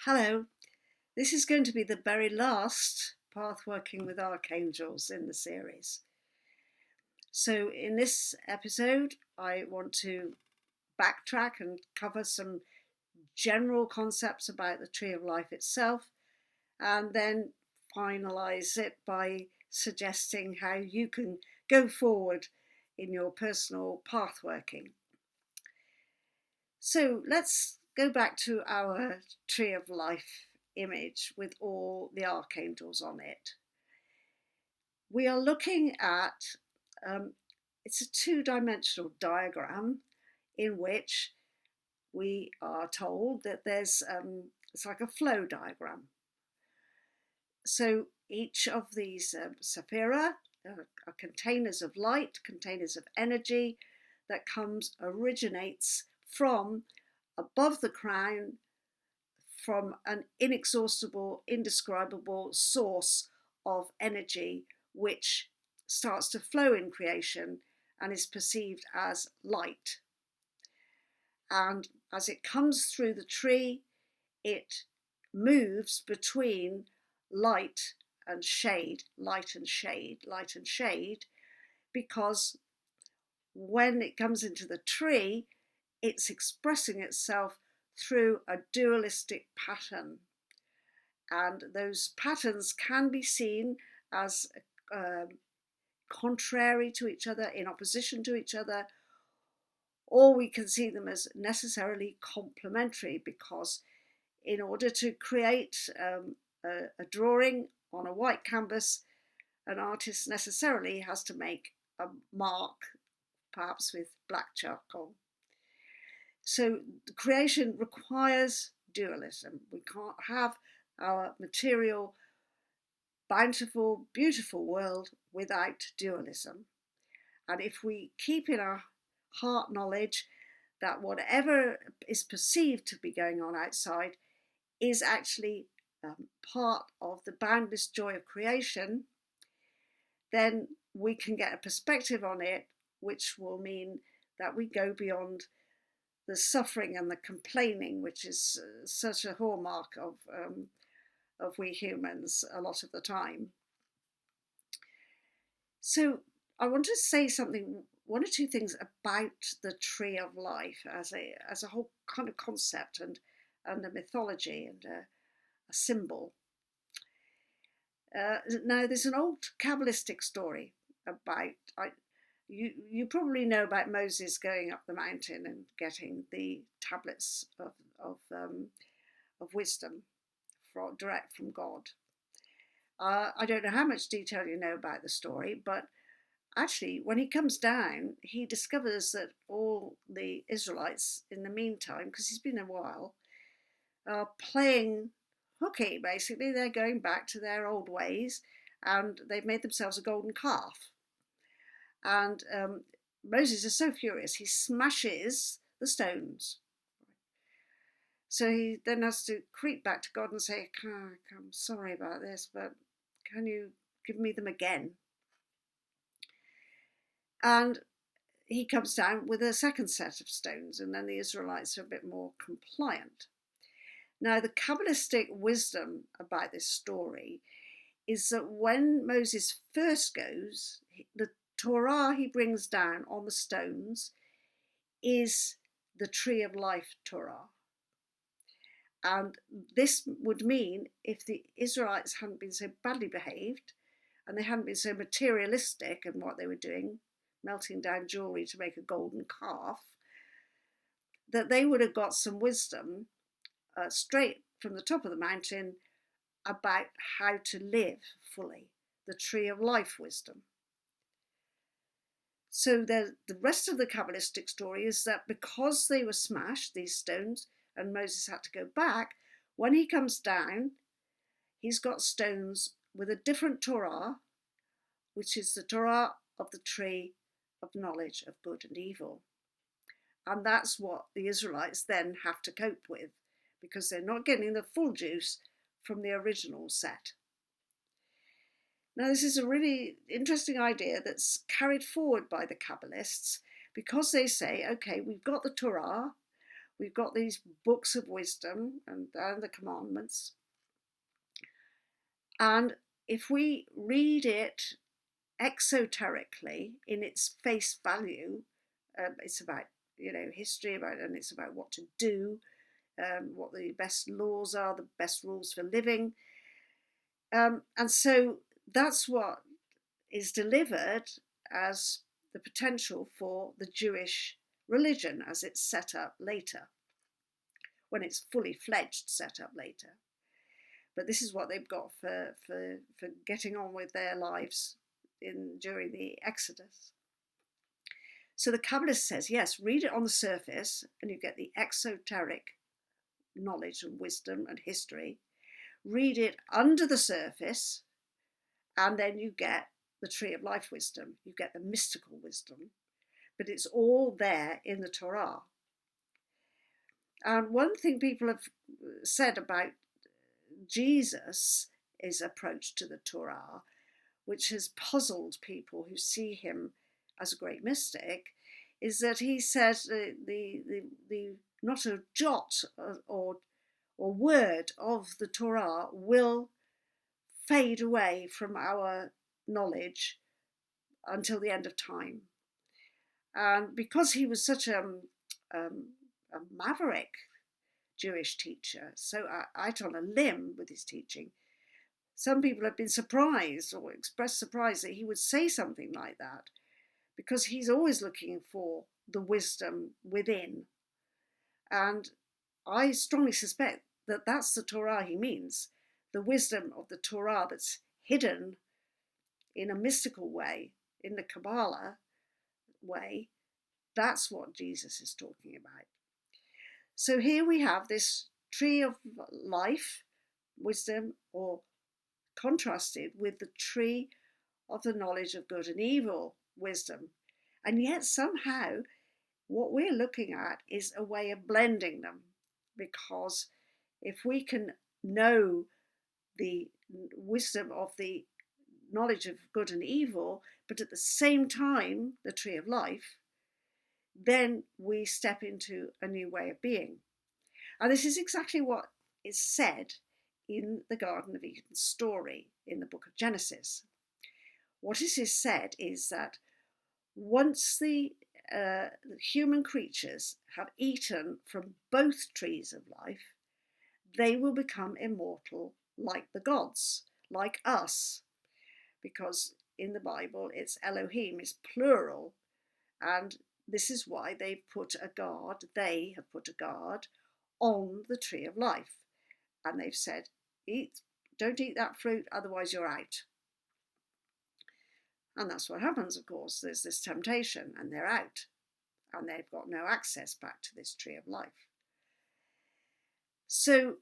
Hello, this is going to be the very last Pathworking with Archangels in the series. So in this episode, I want to backtrack and cover some general concepts about the Tree of Life itself, and then finalize it by suggesting how you can go forward in your personal pathworking. So let's go back to our Tree of Life image with all the archangels on it. We are looking at, it's a two-dimensional diagram in which we are told that there's, it's like a flow diagram. So each of these sephira are containers of light, containers of energy that originates from above the crown, from an inexhaustible, indescribable source of energy which starts to flow in creation and is perceived as light. And as it comes through the tree, it moves between light and shade, light and shade, light and shade, because when it comes into the tree, it's expressing itself through a dualistic pattern. And those patterns can be seen as contrary to each other, in opposition to each other, or we can see them as necessarily complementary, because in order to create a drawing on a white canvas, an artist necessarily has to make a mark, perhaps with black charcoal. So creation requires dualism. We can't have our material, bountiful, beautiful world without dualism. And if we keep in our heart knowledge that whatever is perceived to be going on outside is actually part of the boundless joy of creation, then we can get a perspective on it, which will mean that we go beyond the suffering and the complaining, which is such a hallmark of we humans a lot of the time. So I want to say one or two things about the Tree of Life as a whole kind of concept and a mythology and a symbol. Now, there's an old Kabbalistic story about, you probably know about Moses going up the mountain and getting the tablets of wisdom direct from God. I don't know how much detail you know about the story, but actually, when he comes down, he discovers that all the Israelites, in the meantime, because he's been a while, are playing hooky, basically. They're going back to their old ways, and they've made themselves a golden calf. And Moses is so furious, he smashes the stones. So he then has to creep back to God and say, I'm sorry about this, but can you give me them again? And he comes down with a second set of stones, and then the Israelites are a bit more compliant. Now, the Kabbalistic wisdom about this story is that when Moses first goes, the Torah he brings down on the stones is the Tree of Life Torah. And this would mean if the Israelites hadn't been so badly behaved and they hadn't been so materialistic in what they were doing, melting down jewelry to make a golden calf, that they would have got some wisdom straight from the top of the mountain about how to live fully, the Tree of Life wisdom. So the rest of the Kabbalistic story is that because they were smashed, these stones, and Moses had to go back, when he comes down, he's got stones with a different Torah, which is the Torah of the tree of knowledge of good and evil. And that's what the Israelites then have to cope with, because they're not getting the full juice from the original set. Now, this is a really interesting idea that's carried forward by the Kabbalists, because they say, okay, we've got the Torah, we've got these books of wisdom and the commandments. And if we read it exoterically in its face value, it's about, history, and it's about what to do, what the best laws are, the best rules for living. And so that's what is delivered as the potential for the Jewish religion as it's set up later, when it's fully fledged set up later. But this is what they've got for getting on with their lives during the Exodus. So the Kabbalist says, yes, read it on the surface and you get the exoteric knowledge and wisdom and history. Read it under the surface and then you get the tree of life wisdom. You get the mystical wisdom, but it's all there in the Torah. And one thing people have said about Jesus' approach to the Torah, which has puzzled people who see him as a great mystic, is that he says the not a jot or word of the Torah will fade away from our knowledge until the end of time. And because he was such a maverick Jewish teacher, so out on a limb with his teaching, some people have been surprised or expressed surprise that he would say something like that, because he's always looking for the wisdom within. And I strongly suspect that that's the Torah he means, the wisdom of the Torah that's hidden in a mystical way, in the Kabbalah way. That's what Jesus is talking about. So here we have this tree of life, wisdom, or contrasted with the tree of the knowledge of good and evil, wisdom. And yet somehow what we're looking at is a way of blending them, because if we can know the wisdom of the knowledge of good and evil, but at the same time the tree of life, then we step into a new way of being. And this is exactly what is said in the Garden of Eden story in the book of Genesis. What is said is that once the human creatures have eaten from both trees of life, they will become immortal like the gods, like us, because in the Bible it's Elohim, is plural, and this is why they have put a guard on the tree of life, and they've said, don't eat that fruit, otherwise you're out. And that's what happens, of course. There's this temptation and they're out, and they've got no access back to this tree of life. So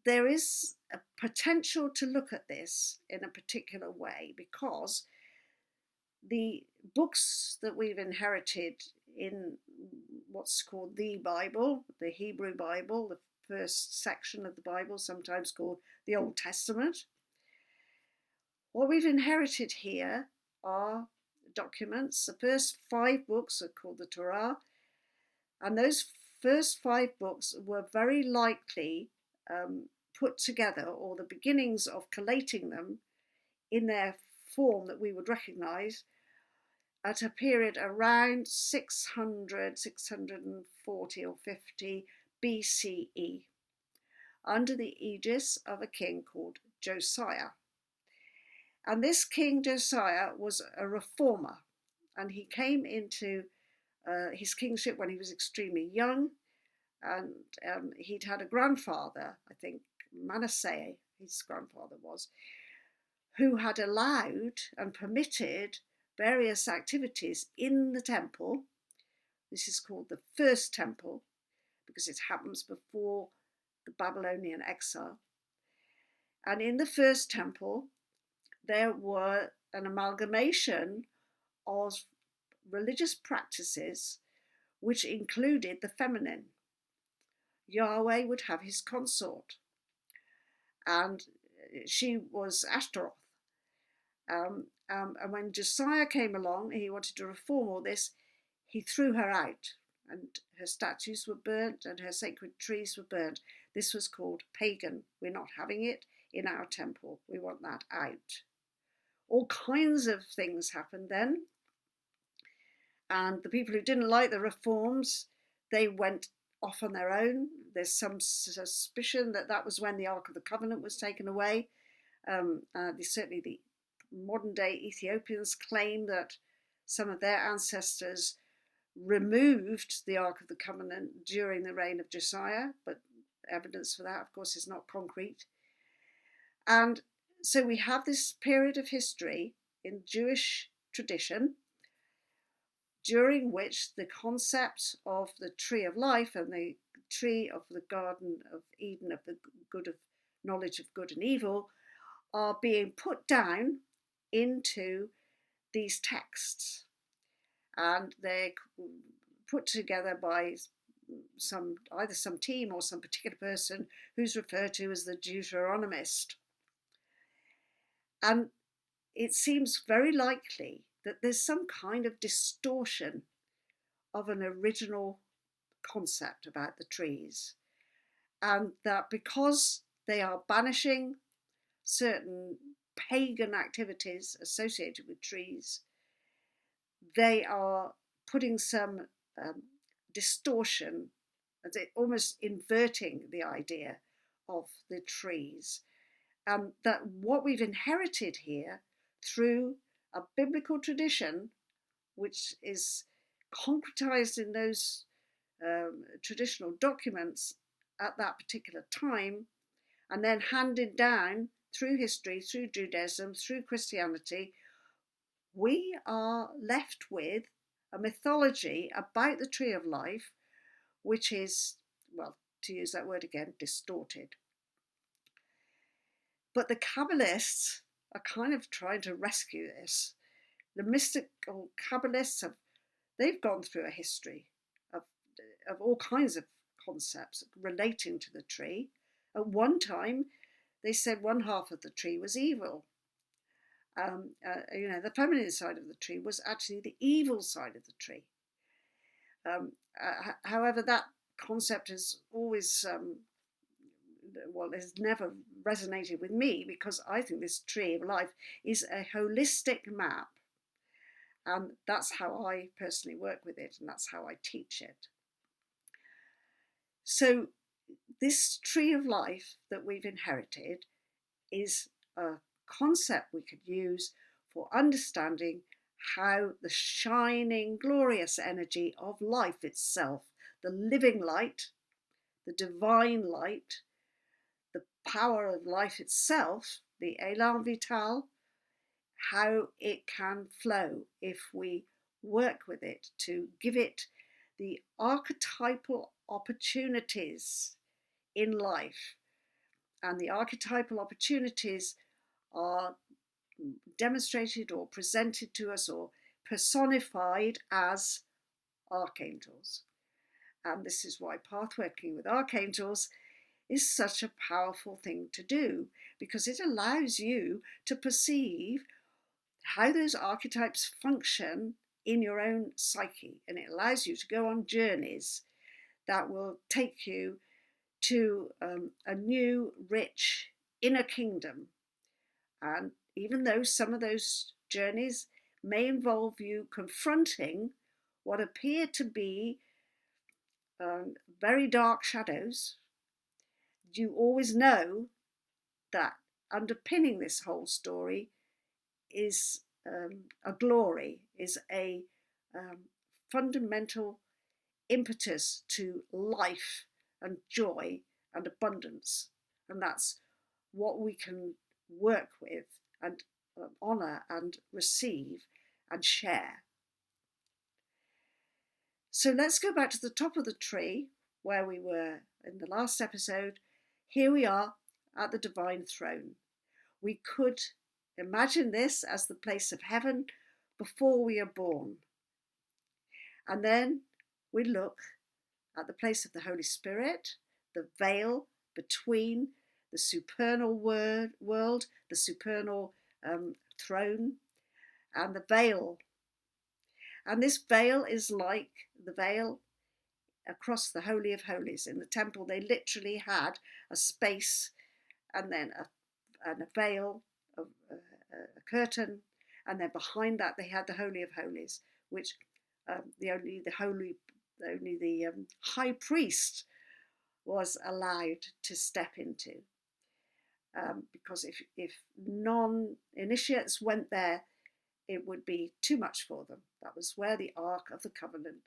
there is a potential to look at this in a particular way, because the books that we've inherited in what's called the Bible, the Hebrew Bible, the first section of the Bible, sometimes called the Old Testament, what we've inherited here are documents. The first 5 books are called the Torah, and those first 5 books were very likely put together, or the beginnings of collating them in their form that we would recognize, at a period around 600, 640 or 50 BCE, under the aegis of a king called Josiah. And this King Josiah was a reformer, and he came into his kingship when he was extremely young, and he'd had a grandfather, I think Manasseh, his grandfather was, who had allowed and permitted various activities in the temple. This is called the first temple, because it happens before the Babylonian exile. And in the first temple, there were an amalgamation of religious practices which included the feminine. Yahweh would have his consort, and she was Ashtaroth. And when Josiah came along, he wanted to reform all this, he threw her out and her statues were burnt and her sacred trees were burnt. This was called pagan. We're not having it in our temple. We want that out. All kinds of things happened then. And the people who didn't like the reforms, they went off on their own. There's some suspicion that that was when the Ark of the Covenant was taken away. Certainly the modern day Ethiopians claim that some of their ancestors removed the Ark of the Covenant during the reign of Josiah, but evidence for that, of course, is not concrete. And so we have this period of history in Jewish tradition during which the concept of the tree of life and the tree of the Garden of Eden, of the good of knowledge of good and evil, are being put down into these texts. And they're put together by either some team or some particular person who's referred to as the Deuteronomist. And it seems very likely that there's some kind of distortion of an original concept about the trees, and that because they are banishing certain pagan activities associated with trees, they are putting some distortion, almost inverting the idea of the trees. And that what we've inherited here through a biblical tradition, which is concretized in those traditional documents at that particular time, and then handed down through history, through Judaism, through Christianity, we are left with a mythology about the tree of life, which is, well, to use that word again, distorted. But the Kabbalists are kind of trying to rescue this. The mystical Kabbalists they've gone through a history of all kinds of concepts relating to the tree. At one time, they said one half of the tree was evil. The feminine side of the tree was actually the evil side of the tree. However, that concept has always has never resonated with me, because I think this tree of life is a holistic map, and that's how I personally work with it, and that's how I teach it. So this tree of life that we've inherited is a concept we could use for understanding how the shining, glorious energy of life itself, the living light, the divine light, the power of life itself, the élan vital, how it can flow if we work with it to give it the archetypal opportunities in life. And the archetypal opportunities are demonstrated or presented to us or personified as archangels. And this is why pathworking with archangels is such a powerful thing to do, because it allows you to perceive how those archetypes function in your own psyche, and it allows you to go on journeys that will take you to a new, rich inner kingdom. And even though some of those journeys may involve you confronting what appear to be very dark shadows, you always know that underpinning this whole story is a glory, is a fundamental impetus to life and joy and abundance. And that's what we can work with and honour and receive and share. So let's go back to the top of the tree where we were in the last episode. Here we are at the divine throne. We could imagine this as the place of heaven before we are born. And then we look at the place of the Holy Spirit, the veil between the supernal world, the supernal throne, and the veil. And this veil is like the veil across the Holy of Holies. In the temple, they literally had a space and then a veil, a curtain, and then behind that they had the Holy of Holies, which only the high priest was allowed to step into. Because if non-initiates went there, it would be too much for them. That was where the Ark of the Covenant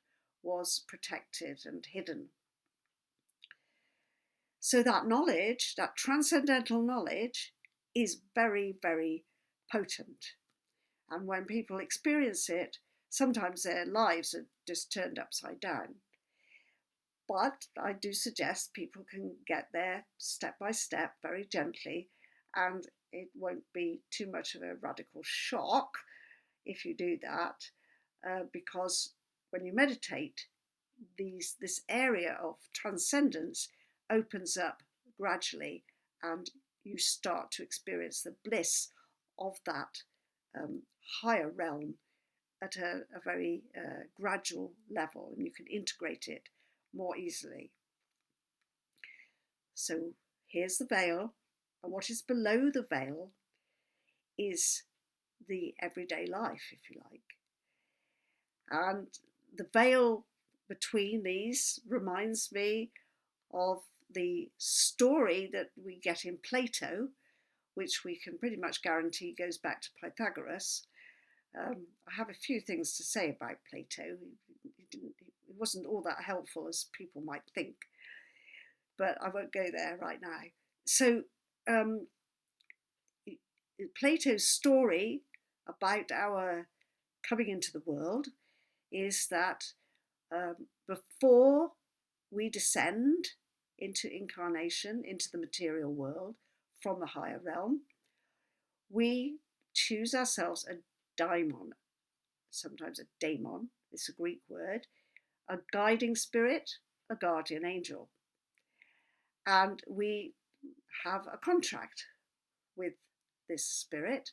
was protected and hidden. So that knowledge, that transcendental knowledge, is very, very potent. And when people experience it, sometimes their lives are just turned upside down. But I do suggest people can get there step by step, very gently, and it won't be too much of a radical shock if you do that, because when you meditate, this area of transcendence opens up gradually, and you start to experience the bliss of that higher realm at a very gradual level, and you can integrate it more easily. So here's the veil, and what is below the veil is the everyday life, if you like. And the veil between these reminds me of the story that we get in Plato, which we can pretty much guarantee goes back to Pythagoras. I have a few things to say about Plato. It wasn't all that helpful as people might think, but I won't go there right now. So Plato's story about our coming into the world is that before we descend into incarnation, into the material world from the higher realm, we choose ourselves a daimon, sometimes a daemon, it's a Greek word, a guiding spirit, a guardian angel. And we have a contract with this spirit.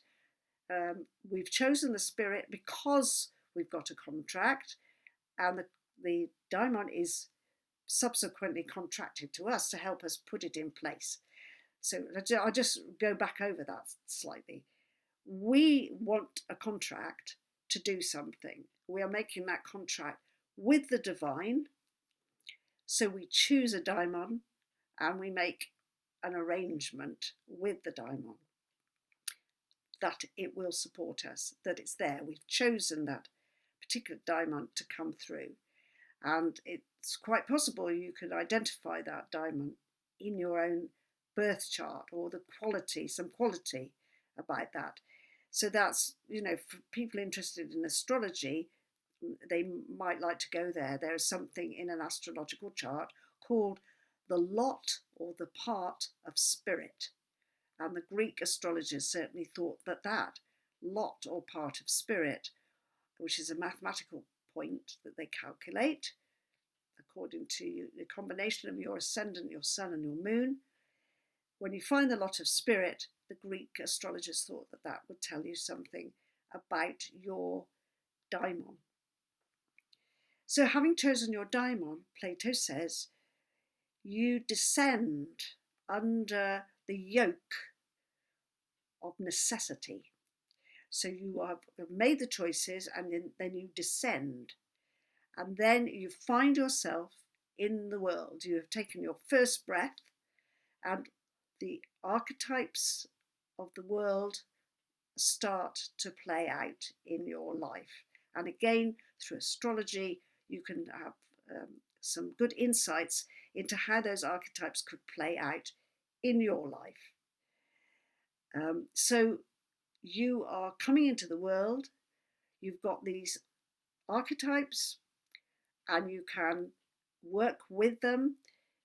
We've chosen the spirit because we've got a contract, and the daimon is subsequently contracted to us to help us put it in place. So I'll just go back over that slightly. We want a contract to do something. We are making that contract with the divine. So we choose a daimon and we make an arrangement with the daimon that it will support us, that it's there. We've chosen that particular daimon to come through. And it's quite possible you could identify that daimon in your own birth chart, or some quality about that. So that's, for people interested in astrology, they might like to go there. There is something in an astrological chart called the lot or the part of spirit. And the Greek astrologers certainly thought that lot or part of spirit, which is a mathematical point that they calculate according to the combination of your ascendant, your sun and your moon. When you find the lot of spirit, the Greek astrologers thought that would tell you something about your daimon. So having chosen your daimon, Plato says, you descend under the yoke of necessity. So you have made the choices, and then you descend. And then you find yourself in the world. You have taken your first breath, and the archetypes of the world start to play out in your life. And again, through astrology, you can have some good insights into how those archetypes could play out in your life. So you are coming into the world, you've got these archetypes, and you can work with them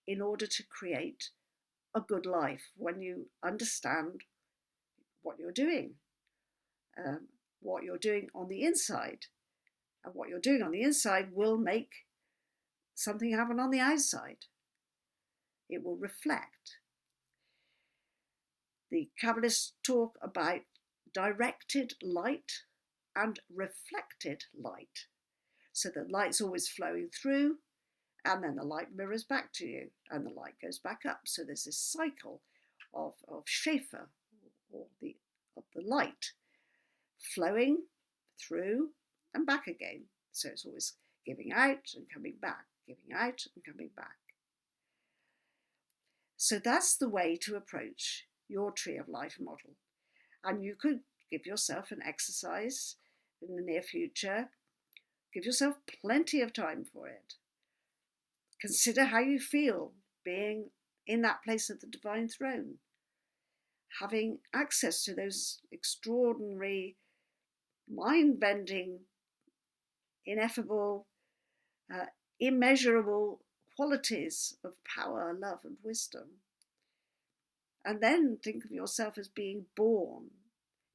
in order to create a good life when you understand what you're doing on the inside. And what you're doing on the inside will make something happen on the outside. It will reflect. The Kabbalists talk about directed light and reflected light. So the light's always flowing through, and then the light mirrors back to you, and the light goes back up. So there's this cycle of Schaefer, or of the light, flowing through and back again. So it's always giving out and coming back, giving out and coming back. So that's the way to approach your tree of life model. And you could give yourself an exercise in the near future. Give yourself plenty of time for it. Consider how you feel being in that place of the divine throne, having access to those extraordinary, mind-bending, ineffable, immeasurable qualities of power, love, and wisdom. And then think of yourself as being born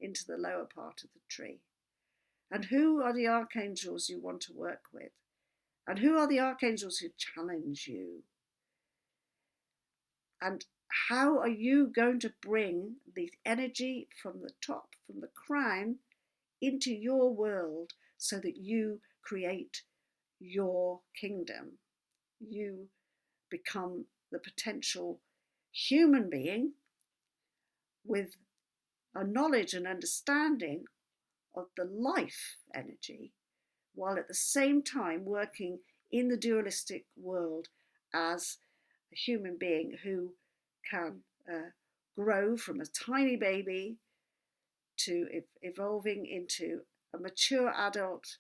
into the lower part of the tree. And who are the archangels you want to work with? And who are the archangels who challenge you? And how are you going to bring the energy from the top, from the crown, into your world so that you create your kingdom? You become the potential human being with a knowledge and understanding of the life energy, while at the same time working in the dualistic world as a human being who can grow from a tiny baby to evolving into a mature adult,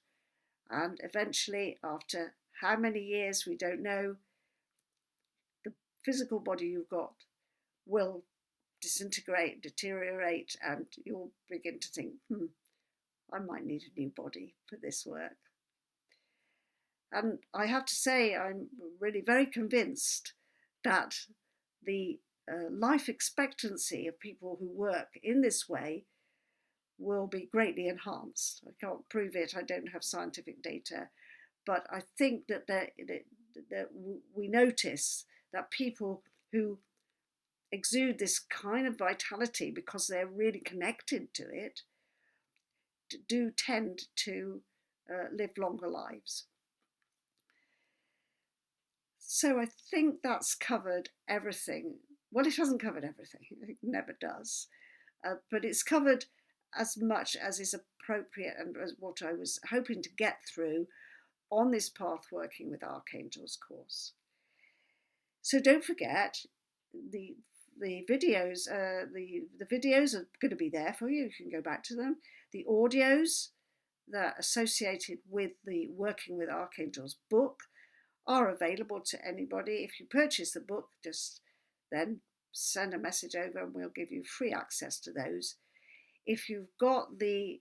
and eventually, after how many years we don't know, the physical body you've got will disintegrate, deteriorate, and you'll begin to think, I might need a new body for this work. And I have to say, I'm really very convinced that the life expectancy of people who work in this way will be greatly enhanced. I can't prove it, I don't have scientific data, but I think that we notice that people who exude this kind of vitality because they're really connected to it do tend to live longer lives. So I think that's covered everything. Well, it hasn't covered everything, it never does, but it's covered as much as is appropriate and as what I was hoping to get through on this Pathworking with Archangels course. So don't forget, the videos, the videos are going to be there for you. You can go back to them. The audios that are associated with the Working with Archangels book are available to anybody. If you purchase the book, just then send a message over and we'll give you free access to those. If you've got the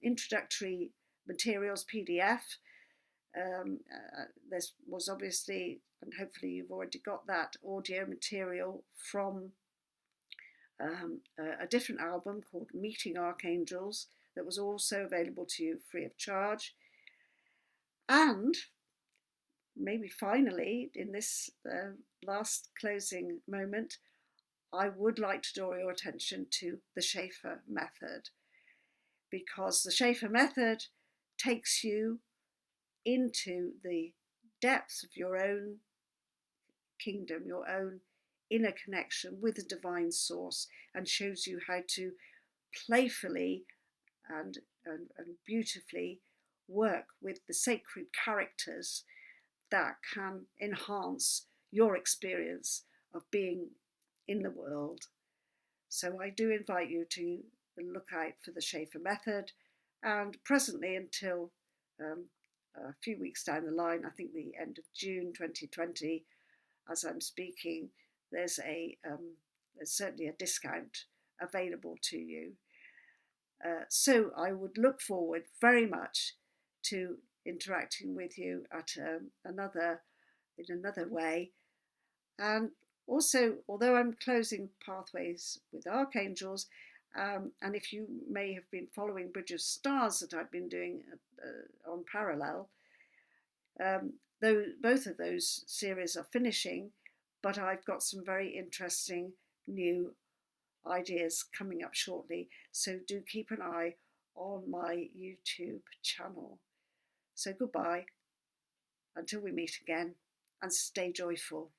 introductory materials PDF, there was obviously, and hopefully you've already got that audio material from a different album called Meeting Archangels that was also available to you free of charge. And maybe finally, in this last closing moment, I would like to draw your attention to the Schaefer method, because the Schaefer method takes you into the depths of your own kingdom, your own inner connection with the divine source, and shows you how to playfully and beautifully work with the sacred characters that can enhance your experience of being in the world. So I do invite you to look out for the Schaefer method, and presently until a few weeks down the line, I think the end of June 2020, as I'm speaking, there's certainly a discount available to you. So I would look forward very much to interacting with you at in another way. And also, although I'm closing Pathways with Archangels, and if you may have been following Bridge of Stars that I've been doing on Parallel, though both of those series are finishing, but I've got some very interesting new ideas coming up shortly. So do keep an eye on my YouTube channel. So goodbye, until we meet again. and stay joyful.